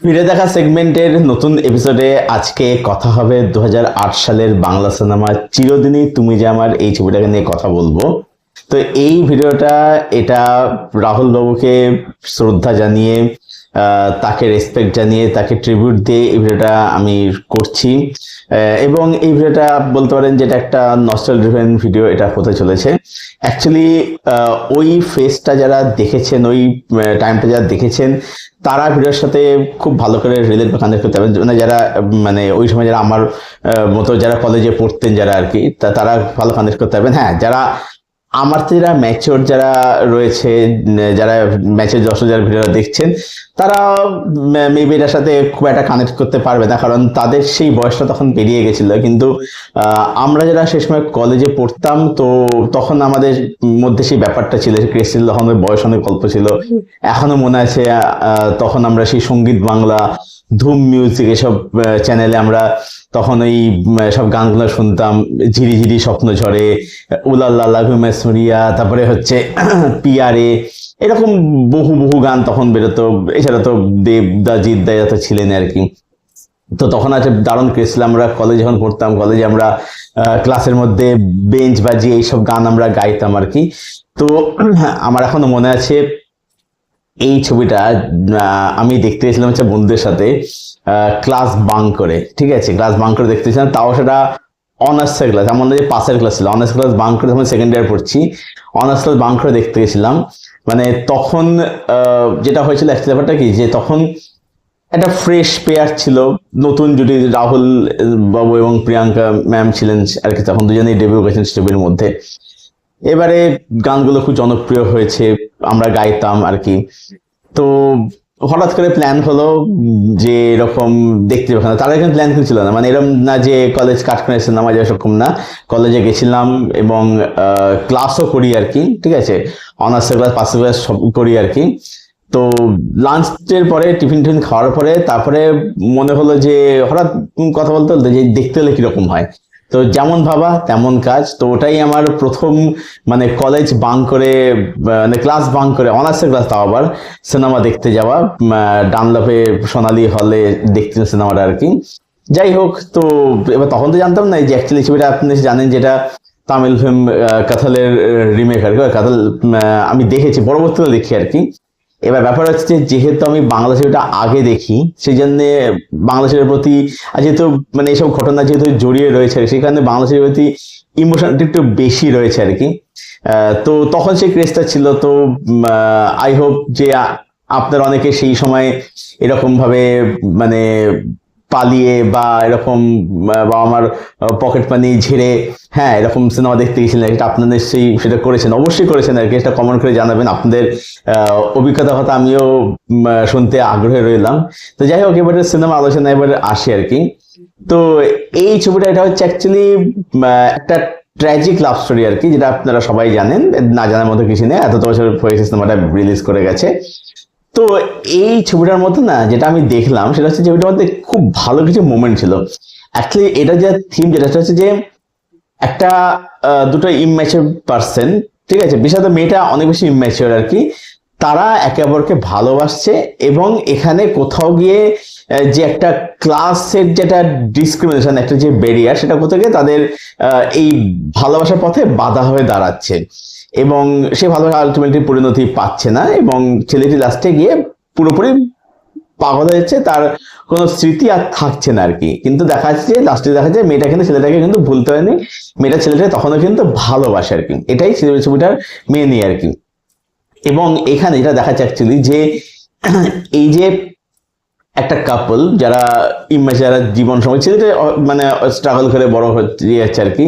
ফিরে দেখা সেগমেন্টের নতুন এপিসোডে আজকে কথা হবে 2008 সালের বাংলা সিনেমা চিরদিনই তুমি যে আমার এই ছবিটাকে নিয়ে কথা বলবো। তো এই ভিডিওটা এটা রাহুল বাবুকে শ্রদ্ধা জানিয়ে তাকে রেসপেক্ট জানিয়ে তাকে ট্রিবিউট দিয়ে এই ভিডিওটা আমি করছি। এবং এই ভিডিওটা বলতে পারেন যেটা একটা নস্টালজিয়া ড্রিভেন ভিডিও এটা হতে চলেছে। অ্যাকচুয়ালি ওই ফেসটা যারা দেখেছেন, ওই টাইমটা যারা দেখেছেন, তারা ভিডিওর সাথে খুব ভালো করে রিলেট বা কানেক্ট করতে পারবেন। মানে যারা মানে ওই সময় যারা আমার মতো যারা কলেজে পড়তেন যারা আর কি, তারা ভালো কানেক্ট করতে পারবেন। হ্যাঁ, যারা আমার তো যারা ম্যাচিওর যারা রয়েছে, যারা ম্যাচের দর্শক যারা ভিডিও দেখছেন, তারা মেবি এটার সাথে খুব একটা কানেক্ট করতে পারবে না, কারণ তাদের সেই বয়সটা তখন পেরিয়ে গেছিল। কিন্তু আমরা যারা সেই সময় কলেজে পড়তাম, তো তখন আমাদের মধ্যে সেই ব্যাপারটা ছিল, ক্রেজ ছিল, তখন বয়স অনেক গল্প ছিল। এখনো মনে আছে তখন আমরা সেই সঙ্গীত বাংলা, ধুম মিউজিক এসব চ্যানেলে আমরা তখন ওই সব গানগুলো শুনতাম। ঝিরি ঝিরি স্বপ্ন ঝরে, উলাল্লা ঘুমেসুরিয়া, তারপরে হচ্ছে পিয়ারে, এরকম বহু বহু গান তখন বেরোতো। এছাড়া তো দেবদা জিদ্দা তো ছিলেন আর কি। তো তখন আছে দারুণ ক্রেজ ছিল। আমরা কলেজে যখন পড়তাম, কলেজে আমরা ক্লাসের মধ্যে বেঞ্চ বাজিয়ে এইসব গান আমরা গাইতাম আর কি। তো আমার এখনো মনে আছে এই ছবিটা আমি দেখতে গেছিলাম হচ্ছে বন্ধুদের সাথে, ক্লাস বাঙ্ক করে। ঠিক আছে, ক্লাস বাঙ্ক করে দেখতে গেছিলাম, তাও সেটা অনার্সের ক্লাস, আমার যে পাসের ক্লাস ছিল। অনার্স ক্লাস বাঙ্ক করে যখন সেকেন্ড ইয়ার পড়ছি, অনার্স ক্লাস বাঙ্ক করে দেখতে গেছিলাম। মানে তখন যেটা হয়েছিল অ্যাকচুয়ালি ব্যাপারটা কি, যে তখন একটা ফ্রেশ পেয়ার ছিল, নতুন জুটি, রাহুল বাবু এবং প্রিয়াঙ্কা ম্যাম ছিলেন আর কি। তখন দুজনেই ডেবিউ করেছেন ছবির মধ্যে। এবারে গানগুলো খুব জনপ্রিয় হয়েছে, আমরা গাইতাম আর কি। তো হঠাৎ করে প্ল্যান হলো যে এরকম দেখতে ওখানে, তারা এখানে প্ল্যান ছিল না, মানে এরকম না যে কলেজ কাট করে সিনেমা যাওয়া সেরকম না। কলেজে গেছিলাম এবং ক্লাসও করি আর কি। ঠিক আছে, অনার্সের ক্লাস, পাসের ক্লাস সব করি আর কি। তো লাঞ্চের পরে টিফিন টিফিন খাওয়ার পরে তারপরে মনে হলো যে হঠাৎ কথা বলতে বলতে যে দেখতে হলে কিরকম হয়। তো যেমন ভাবা তেমন কাজ। তো ওটাই আমার প্রথম মানে কলেজ বাঙ্ক করে, মানে ক্লাস বাঙ্ক করে, অনার্সের ক্লাস, তাও আবার সিনেমা দেখতে যাওয়া, ডানলপে সোনালী হলে দেখতে সিনেমাটা আর কি। যাই হোক, তো এবার তখন তো জানতাম না যে অ্যাকচুয়ালি ছবিটা আপনি জানেন যেটা তামিল ফিল্ম কাথালের রিমেক আর কি। কাথাল আমি দেখেছি, পরবর্তীতে দেখি আর কি। এবার ব্যাপার হচ্ছে যে যেহেতু আমি বাংলা ছবিটা আগে দেখি, সেই জন্য বাংলা ছবির প্রতি যেহেতু মানে এইসব ঘটনা যেহেতু জড়িয়ে রয়েছে, সেখানে বাংলা ছবির প্রতি ইমোশনটা একটু বেশি রয়েছে আর কি। তো তখন সেই ক্রেজটা ছিল। তো আই হোপ যে আপনার অনেকে সেই সময় এরকম ভাবে মানে পালিয়ে বা এরকম বা আমার পকেট মানি ঝেড়ে, হ্যাঁ, এরকম সিনেমা দেখতে গেছিলেন, এটা আপনাদের সেই সেটা করেছেন, অবশ্যই করেছেন আর কি। এটা কমেন্ট করে জানাবেন আপনাদের অভিজ্ঞতার কথা, আমিও শুনতে আগ্রহে রইলাম। তো যাই হোক, এবারে সিনেমা আলোচনা এবারে আসে আর কি। তো এই ছবিটা এটা হচ্ছে অ্যাকচুয়ালি একটা ট্র্যাজিক লাভ স্টোরি আর কি, যেটা আপনারা সবাই জানেন, না জানার মতো কিছু নেই, এত বছর হয়েছে সিনেমাটা রিলিজ করে গেছে। তো এই ছবিটার মধ্যে না যেটা আমি দেখলাম সেটা হচ্ছে ছবিটার মধ্যে খুব ভালো কিছু মোমেন্ট ছিল। অ্যাকচুয়ালি এটা যে থিম, যেটা হচ্ছে যে একটা দুটো ইম্যাচিওর পার্সন, ঠিক আছে, বিশেষত মেয়েটা অনেক বেশি ইম্যাচিওর আর কি, তারা একে অপরকে ভালোবাসছে। এবং এখানে কোথাও গিয়ে যে একটা ক্লাসের যেটা ডিসক্রিমিনেশন, একটা যে ব্যারিয়ার, সেটা কোথাও গিয়ে তাদের এই ভালোবাসার পথে বাধা হয়ে দাঁড়াচ্ছে। এবং সে ভালোবাসা আলটিমেটলি পরিণতি পাচ্ছে না, এবং ছেলেটি লাস্টে গিয়ে পুরোপুরি পাগল হয়ে যাচ্ছে, তার কোনো স্মৃতি আর থাকছে না আর কি। কিন্তু দেখা যাচ্ছে লাস্টে দেখা যায় মেয়েটা কিন্তু ছেলেটাকে কিন্তু ভুলতে হয়নি, মেয়েটা ছেলেটাকে তখনও কিন্তু ভালোবাসে আর কি। এটাই ছবিটার মেয়ে নিয়ে আর কি। এবং এখানে এটা দেখা যাচ্ছে অ্যাকচুয়ালি যে এই যে একটা কাপল যারা যারা জীবন সময় ছেলেটা মানে স্ট্রাগল করে বড় হচ্ছে যাচ্ছে আর কি,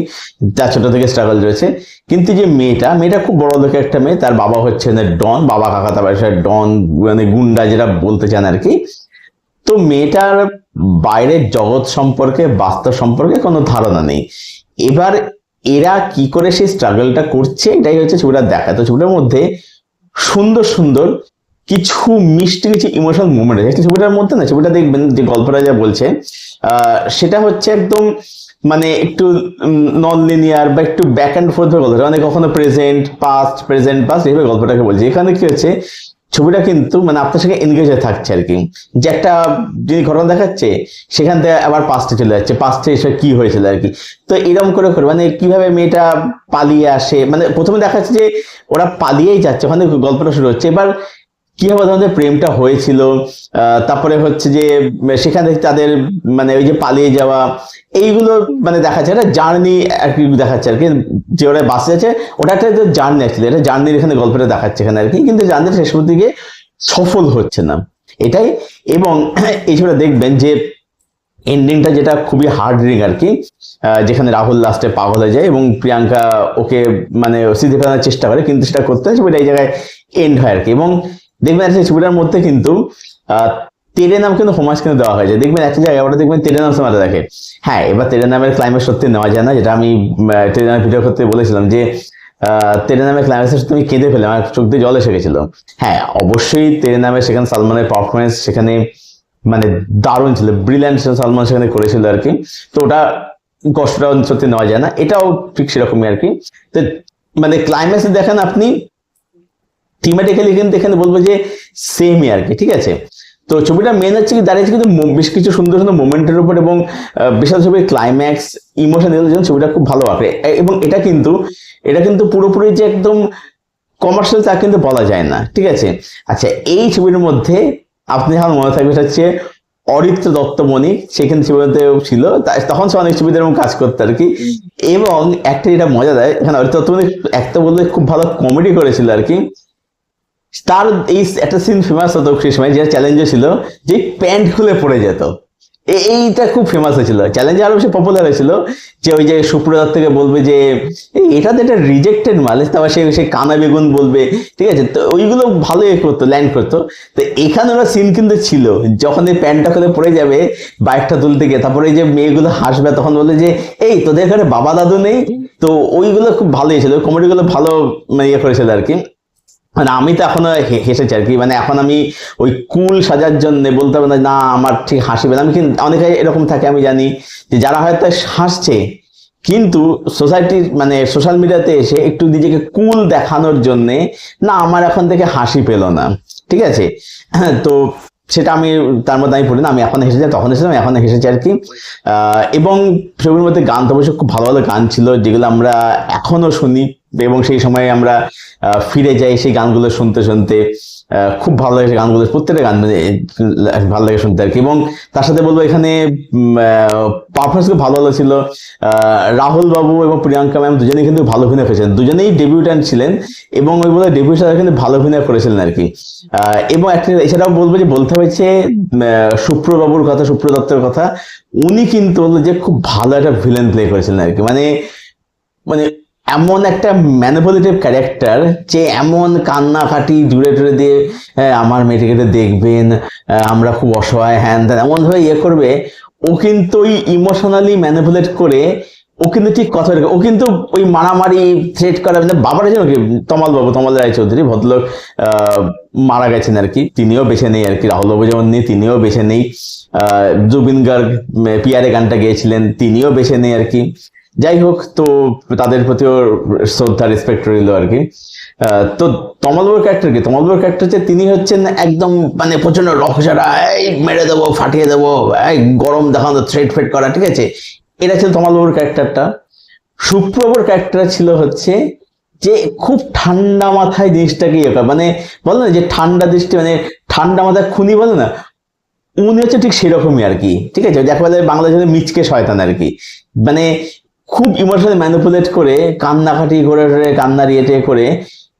তার ছোট থেকে স্ট্রাগল রয়েছে। কিন্তু যে মেয়েটা খুব বড় লোকের একটা মেয়ে, তার বাবা হচ্ছে ডন, বাবা কাকা তার বাসায় ডন, মানে গুন্ডা যেটা বলতে চান আর কি। তো মেয়েটার বাইরের জগৎ সম্পর্কে, বাস্তব সম্পর্কে কোনো ধারণা নেই। এবার এরা কি করে সেই স্ট্রাগলটা করছে, এটাই হচ্ছে ছবিটা দেখা। তো ছবিটার মধ্যে সুন্দর সুন্দর কিছু মিষ্টি কিছু ইমোশনাল মুভমেন্ট আছে ছবিটার মধ্যে। না, ছবিটা দেখবেন যে গল্পটা যা বলছে সেটা হচ্ছে একদম মানে একটু নন লিনিয়ার বা একটু ব্যাক অ্যান্ড ফোর্থ ভাবে গল্প, মানে কখনো প্রেজেন্ট পাস্ট, প্রেজেন্ট পাস্ট, এইভাবে গল্পটাকে বলছে। এখানে কি হচ্ছে, ছবিটা কিন্তু মানে আপনার সঙ্গে এনগেজ হয়ে থাকছে আর কি, যে একটা যিনি ঘটনা দেখাচ্ছে সেখান থেকে আবার পাস্টে চলে যাচ্ছে, পাস্টে এসে কি হয়েছিল আর কি। তো এরকম করে করে মানে কিভাবে মেয়েটা পালিয়ে আসে, মানে প্রথমে দেখাচ্ছে যে ওরা পালিয়েই যাচ্ছে, ওখানে গল্পটা শুরু হচ্ছে। এবার কিভাবে তাদের প্রেমটা হয়েছিল, তারপরে হচ্ছে যে সেখান থেকে তাদের মানে ওই যে পালিয়ে যাওয়া, এইগুলো মানে দেখাচ্ছে, একটা জার্নি আর কি দেখাচ্ছে আর কি, যে ওরা বাসে আছে ওটা একটা জার্নি, অ্যাকচুয়ালি এটা জার্নির এখানে গল্পটা দেখাচ্ছে এখানে আর কি, কিন্তু জার্নির শেষ দিকে সফল হচ্ছে না এটাই। এবং এই ছবিটা দেখবেন যে এন্ডিংটা যেটা খুবই হার্ড রিং আর কি, যেখানে রাহুল লাস্টে পাগল হয়ে যায় এবং প্রিয়াঙ্কা ওকে মানে স্মৃতি ফেরানোর চেষ্টা করে, কিন্তু সেটা করতে হয়, ছবিটা এই জায়গায় এন্ড হয় আর কি। এবং দেখবেন একটা ছবিটার মধ্যে কিন্তু তেরে নাম কিন্তু হোমাস কিন্তু দেওয়া হয়েছে, দেখবেন একটা জায়গায় ওটা দেখবেন তেরে নাম সমাতে দেখে। হ্যাঁ, এবার তেরে নামের ক্লাইম্যাক্স সত্যি নেওয়া যায় না, যেটা আমি তেরে নামের ভিডিও করতে বলেছিলাম যে তেরে নামের ক্লাইম্যাক্সে তুমি কেঁদে ফেলে আমার চোখ দিয়ে জল এসে গেছিল। হ্যাঁ, অবশ্যই তেরে নামে সেখানে সালমানের পারফরমেন্স সেখানে মানে দারুণ ছিল, ব্রিলিয়ান্ট সালমান সেখানে করেছিল আর কি। তো ওটা কষ্টটা সত্যি নেওয়া যায় না, এটাও ঠিক সেরকমই আর কি। তো মানে ক্লাইম্যাক্স দেখেন আপনি থিমেটিক্যালি কিন্তু এখানে বলবো যে সেমই আর কি, ঠিক আছে। তো ছবিটা মেন হচ্ছে কি দাঁড়িয়েছে কিন্তু বেশ কিছু সুন্দর সুন্দর মোমেন্টের উপর, এবং বিশাল ছবির ক্লাইম্যাক্স ইমোশনাল জন্য ছবিটা খুব ভালো আঁকে। এবং এটা কিন্তু পুরোপুরি যে একদম কমার্শিয়াল তা কিন্তু বলা যায় না, ঠিক আছে। আচ্ছা, এই ছবির মধ্যে আপনি আমার মনে থাকবে হচ্ছে অরিত্র দত্তমণি, সেখানে ছবিতে ছিল, তখন সে অনেক ছবিতে এরকম কাজ করতো আর কি। এবং একটা যেটা মজা দেয় এখানে অরিত্র দত্তমণি একটা বলতে খুব ভালো কমেডি করেছিল আর কি। তার এই একটা সিন ফেমাস হতো সেই সময়, যে চ্যালেঞ্জও ছিল যে প্যান্ট খুলে পড়ে যেত, এইটা খুব ফেমাস হয়েছিল, চ্যালেঞ্জে আরো বেশি পপুলার হয়েছিল। যে ওই যে সুপ্রদার থেকে বলবে যে এটা তো একটা রিজেক্টেড মাল, তারপর সে কানা বেগুন বলবে, ঠিক আছে। তো ওইগুলো ভালো করতো, ল্যান্ড করতো। তো এখানে ওরা সিন কিন্তু ছিল, যখন এই প্যান্টটা খুলে পড়ে যাবে বাইকটা তুলতে গিয়ে, তারপরে এই যে মেয়েগুলো হাসবে তখন বলবে যে এই তোদের এখানে বাবা দাদু নেই। তো ওইগুলো খুব ভালোই ছিল, কমেডিগুলো ভালো মানে ইয়ে করেছিল আর কি। মানে আমি তো এখনো হেসেছি আর কি, মানে এখন আমি ওই কুল সাজার জন্য বলতে হবে না আমার ঠিক হাসিবে না, আমি কিন্তু অনেকে এরকম থাকে আমি জানি, যে যারা হয়তো হাসছে কিন্তু সোসাইটির মানে সোশ্যাল মিডিয়াতে এসে একটু নিজেকে কুল দেখানোর জন্যে, না আমার এখন থেকে হাসি পেল না, ঠিক আছে। তো সেটা আমি তার মধ্যে আমি পড়ি না, আমি এখন হেসেছি, তখন হেসেছিলাম, এখন হেসেছি আর কি। এবং ছবির মধ্যে গান তো অবশ্যই খুব ভালো ভালো গান ছিল, যেগুলো আমরা এখনো শুনি, এবং সেই সময় আমরা ফিরে যাই সেই গানগুলো শুনতে শুনতে। খুব ভালো লাগে গানগুলো, প্রত্যেকটা গান মানে ভালো লাগে শুনতে আর কি। এবং তার সাথে বলবো এখানে পারফরমেন্স খুব ভালো ভালো ছিল। রাহুল বাবু এবং প্রিয়াঙ্কা ম্যাম দুজনেই কিন্তু ভালো অভিনয় করেছেন, দুজনেই ডেবিউট্যান্ট ছিলেন, এবং ওই বলে ডেবিউট সাথে কিন্তু ভালো অভিনয় করেছিলেন আর কি। এবং একটা এছাড়াও বলবো যে বলতে হয়েছে সুপ্রবাবুর কথা, সুপ্র দত্তের কথা, উনি কিন্তু বললো যে খুব ভালো একটা ভিলেন প্লে করেছিলেন আর কি। মানে মানে এমন একটা ম্যানিপুলেটিভ ক্যারেক্টার, যে এমন কান্নাকাটি জুড়ে টুড়ে দিয়ে আমার মেয়েটাকে দেখবেন, আমরা খুব অসহায়, হ্যান ত্যান এমন ভাবে ইয়ে করবে, ও কিন্তু ওই ইমোশনালি ম্যানিপুলেট করে ও কিন্তু ঠিক কথা, ও কিন্তু ওই মারামারি থ্রেট করা, মানে বাবার জন্য কি তমাল বাবু, তমাল রায়চৌধুরী ভদ্রলোক মারা গেছেন আর কি, তিনিও বেছে নেই আর কি, রাহুল বাবু যেমন নেই তিনিও বেছে নেই, জুবিন গার্গ পিয়ারে গানটা গেয়েছিলেন তিনিও বেছে নেই আর কি। যাই হোক, তো তাদের প্রতিও শ্রদ্ধা রেসপেক্ট রইল আর কি। তো তমালবাবুর ক্যারেক্টার হচ্ছে তিনি হচ্ছেন একদম মানে প্রচন্ড রকসারা, এই মেরে দেবো, ফাটিয়ে দেবো, এই গরম দেখানো, থ্রেট ফেট করা, ঠিক আছে। এটা ছিল তমালবাবুর ক্যারেক্টারটা। সুপ্রবাবুর ক্যারেক্টার ছিল হচ্ছে যে খুব ঠান্ডা মাথায় জিনিসটাকে ইয়ে করে, মানে বলে না যে ঠান্ডা দৃষ্টি, মানে ঠান্ডা মাথায় খুনি বলে না, উনি হচ্ছে ঠিক সেরকমই আর কি, ঠিক আছে। যাকে বলে বাংলাদেশে মিচকে শয়তান আর কি, মানে খুব ইমোশনালি ম্যানিপুলেট করে কান্নাকাটি করে কান্নার ইয়েটে করে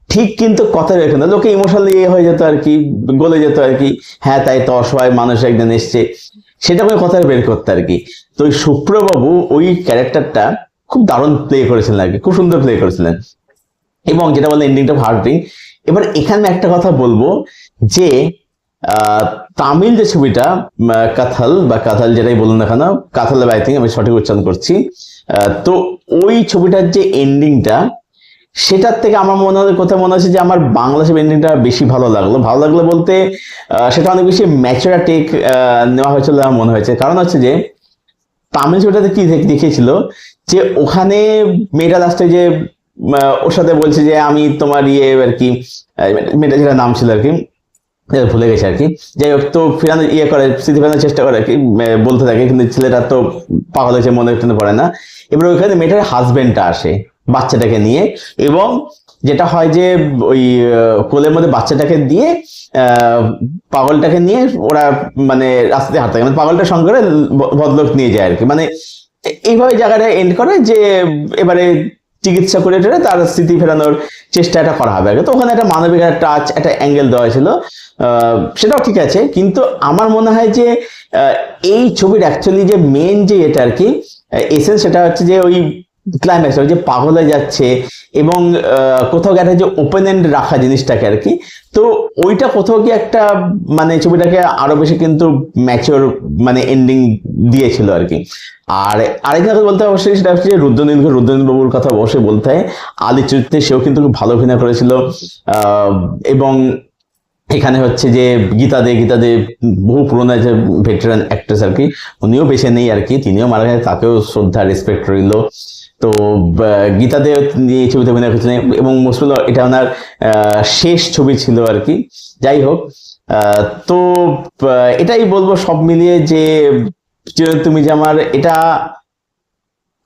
ঠিক কিন্তু কথা রেখে না, লোকে ইমোশনালি ইয়ে হয়ে যেত আর কি, গলে যেত আর কি, হ্যাঁ তাই তো অসহায় মানুষ একদিন এসছে, সেটা করে কথা বের করতে আর কি। তো ওই সুপ্রবাবু ওই ক্যারেক্টারটা খুব দারুণ প্লে করেছিলেন আর কি, খুব সুন্দর প্লে করেছিলেন, এবং যেটা বলে এন্ডিংটা হার্টিং। এবার এখানে একটা কথা বলবো যে তামিল যে ছবিটা কাথাল বা কাথাল যেটাই বলুন না কেন, কাথাল আই থিঙ্ক আমি সঠিক উচ্চারণ করছি, তো ওই ছবিটার যে এন্ডিংটা, সেটার থেকে আমার মনে হচ্ছে যে আমার বাংলা ছবি এন্ডিংটা বেশি ভালো লাগলো বলতে সেটা অনেক বেশি ম্যাচুরা টেক নেওয়া হয়েছিল আমার মনে হয়েছে। কারণ হচ্ছে যে তামিল ছবিটাতে কি দেখিয়েছিল যে ওখানে মেয়েটা লাস্টে যে ওর সাথে বলছে যে আমি তোমার ইয়ে আর কি, মেয়েটা যেটা নাম ছিল আর কি, ভুলে গেছে আর কি। যাই হোক, তো ফেরানো করে, স্মৃতি ফেরানোর চেষ্টা করে আর কি, বলতে থাকে, কিন্তু ছেলেটা তো পাগল হয়েছে, মনে পড়ে না। এবার ওইখানে মেয়েটার হাজবেন্ডটা আসে বাচ্চাটাকে নিয়ে, এবং যেটা হয় যে ওই কোলের মধ্যে বাচ্চাটাকে দিয়ে পাগলটাকে নিয়ে ওরা মানে রাস্তাতে হাঁটতে থাকে, মানে পাগলটা সঙ্গে করে ভদ্রলোক নিয়ে যায় আর কি। মানে এইভাবে জায়গাটা এন্ড করে যে এবারে চিকিৎসা করে তার স্মৃতি ফেরানোর চেষ্টাটা করা হবে আগে। তো ওখানে একটা মানবিক একটা টাচ, একটা অ্যাঙ্গেল দেওয়া ছিল, সেটাও ঠিক আছে। কিন্তু আমার মনে হয় যে এই ছবির অ্যাকচুয়ালি যে মেন যে এটা আর কি এসেন্স, সেটা হচ্ছে যে ওই ক্লাইম্যাক্স, ওই যে পাগল হয়ে যাচ্ছে এবং কোথাও একটা যে ওপেন এন্ড রাখা জিনিসটাকে আর কি। তো ওইটা কোথাও কি একটা মানে ছবিটাকে আরো বেশি কিন্তু ম্যাচিওর মানে এন্ডিং দিয়েছিল আর কি। আর আরেকটা কথা বলতে অবশ্যই সেটা হচ্ছে রুদ্রনীল বাবুর কথা অবশ্যই বলতে হয়। আলী চরিত্রে সেও কিন্তু খুব ভালো অভিনয় করেছিল, এবং এখানে হচ্ছে যে গীতা দে বহু পুরোনো যে ভেটেরান অ্যাক্ট্রেস আর কি, উনিও বেছে নেই আর কি, তিনিও মারা গেছে, তাকেও শ্রদ্ধা রেসপেক্ট রইল। তো গীতা দে এই ছবিতে অভিনয় করছিলেন, এবং মোস্টলি এটা ওনার শেষ ছবি ছিল আর কি। যাই হোক, তো এটাই বলবো সব মিলিয়ে যে তুমি যে আমার এটা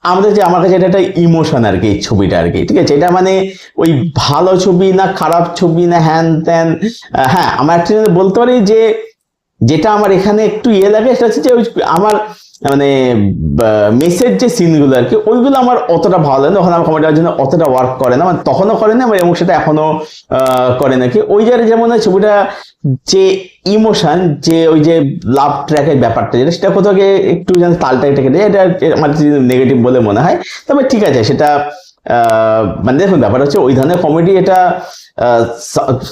আমাদের যে আমার কাছে এটা একটা ইমোশন আর কি, এই ছবিটা আর কি, ঠিক আছে। এটা মানে ওই ভালো ছবি না খারাপ ছবি না হ্যান ত্যান, হ্যাঁ আমার অ্যাকচুয়ালি বলতে পারি যে যেটা আমার এখানে একটু লাগে সেটা হচ্ছে যে আমার মানে মেসের যে সিনগুলো আর কি, ওইগুলো আমার অতটা ভালো লাগে না, ওখানে আমার কমেডির জন্য অতটা ওয়ার্ক করে না, মানে তখনও করে না এবং সেটা এখনো করে নাকি। ওই জায়গায় যেমন ছবিটা যে ইমোশন, যে ওই যে লাভ ট্র্যাকের ব্যাপারটা যেটা, সেটা কোথাও একটু যেন তালটা কেটে যায়, এটা আমার নেগেটিভ বলে মনে হয়। তবে ঠিক আছে, সেটা মানে দেখুন ব্যাপার হচ্ছে ওই ধরনের কমেডি এটা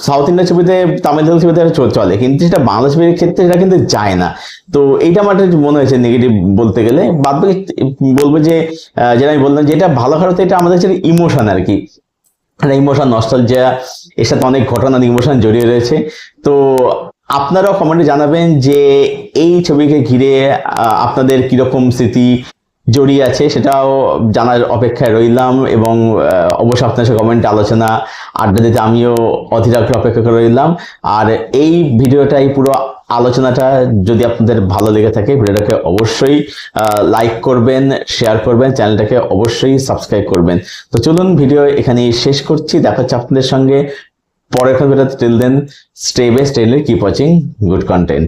সাউথ ইন্ডিয়ান ছবিতে, তামিল ছবিতে চলে, কিন্তু সেটা বাংলা ছবির ক্ষেত্রে এটা কিন্তু যায় না। তো এইটা আমার মনে হয়েছে নেগেটিভ বলতে গেলে। বাদ বাকি বলবো যে যেটা আমি বললাম, যেটা ভালো খারাপ, এটা আমাদের হচ্ছে ইমোশন আর কি, ইমোশন নস্টালজিয়া, এর সাথে অনেক ঘটনা ইমোশন জড়িয়ে রয়েছে। তো আপনারাও কমেন্টে জানাবেন যে এই ছবিকে ঘিরে আপনাদের কিরকম স্মৃতি জড়িয়ে আছে, সেটাও জানার অপেক্ষায় রইলাম। এবং অবশ্যই আপনার সাথে কমেন্টে আলোচনা আড্ডা দিতে আমিও অধীর আগ্রহে অপেক্ষা করে রইলাম। আর এই ভিডিওটাই পুরো আলোচনাটা যদি আপনাদের ভালো লেগে থাকে, ভিডিওটাকে অবশ্যই লাইক করবেন, শেয়ার করবেন, চ্যানেলটাকে অবশ্যই সাবস্ক্রাইব করবেন। তো চলুন ভিডিও এখানেই শেষ করছি, দেখা হচ্ছে আপনাদের সঙ্গে পরের ভিডিওতে। Till then, stay best, keep watching good content.